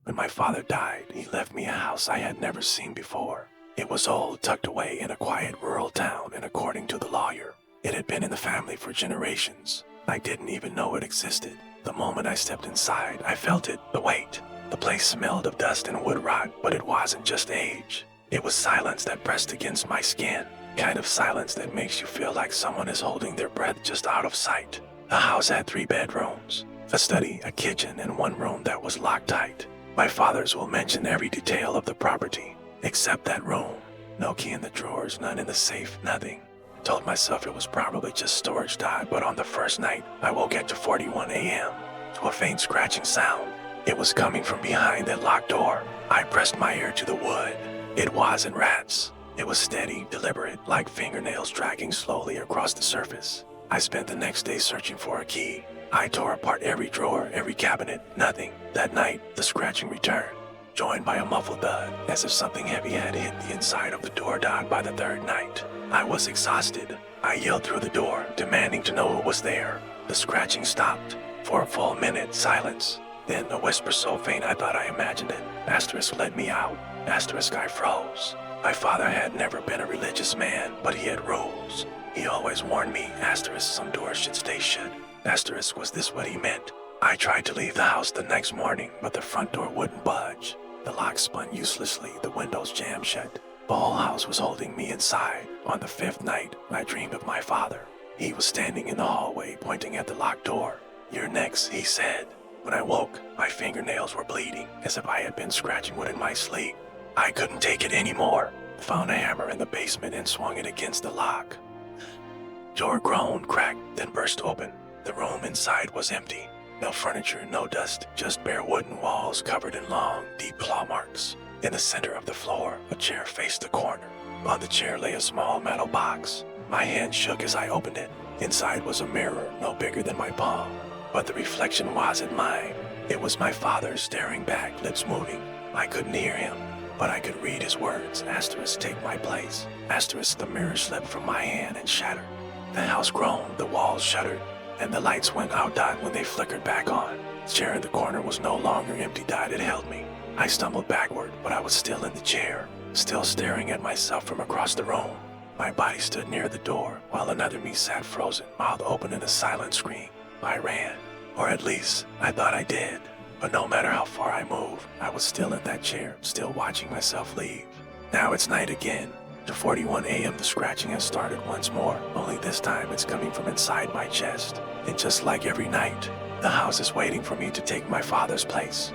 When my father died, he left me a house I had never seen before. It was old, tucked away in a quiet rural town, and according to the lawyer, it had been in the family for generations. I didn't even know it existed. The moment I stepped inside, I felt it, the weight. The place smelled of dust and wood rot, but it wasn't just age. It was silence that pressed against my skin. Kind of silence that makes you feel like someone is holding their breath just out of sight. The house had 3 bedrooms, a study, a kitchen, and one room that was locked tight. My fathers will mention every detail of the property, except that room. No key in the drawers, none in the safe, nothing. Told myself it was probably just storage time, but on the first night, I woke at 2:41 a.m. to a faint scratching sound. It was coming from behind that locked door. I pressed my ear to the wood. It wasn't rats. It was steady, deliberate, like fingernails dragging slowly across the surface. I spent the next day searching for a key. I tore apart every drawer, every cabinet, nothing. That night, the scratching returned, joined by a muffled thud, as if something heavy had hit the inside of the door down by the 3rd night. I was exhausted. I yelled through the door, demanding to know who was there. The scratching stopped. For a full minute, silence. Then a whisper so faint I thought I imagined it. Asterisk let me out. Asterisk I froze. My father had never been a religious man, but he had rules. He always warned me, asterisk, some doors should stay shut. Asterisk, was this what he meant? I tried to leave the house the next morning, but the front door wouldn't budge. The lock spun uselessly, the windows jammed shut. The whole house was holding me inside. On the 5th night, I dreamed of my father. He was standing in the hallway, pointing at the locked door. "You're next," he said. When I woke, my fingernails were bleeding, as if I had been scratching wood in my sleep. I couldn't take it anymore. Found a hammer in the basement and swung it against the lock. Door groaned, cracked, then burst open. The room inside was empty. No furniture, no dust, just bare wooden walls covered in long, deep claw marks. In the center of the floor, a chair faced the corner. On the chair lay a small metal box. My hand shook as I opened it. Inside was a mirror, no bigger than my palm. But the reflection wasn't mine. It was my father staring back, lips moving. I couldn't hear him, but I could read his words. Asterisk, take my place. Asterisk, the mirror slipped from my hand and shattered. The house groaned, the walls shuddered, and the lights went out when they flickered back on. The chair in the corner was no longer empty. It held me. I stumbled backward, but I was still in the chair, still staring at myself from across the room. My body stood near the door, while another me sat frozen, mouth open in a silent scream. I ran, or at least, I thought I did. But no matter how far I moved, I was still in that chair, still watching myself leave. Now it's night again. 2:41 a.m. the scratching has started once more, only this time it's coming from inside my chest. And just like every night, the house is waiting for me to take my father's place.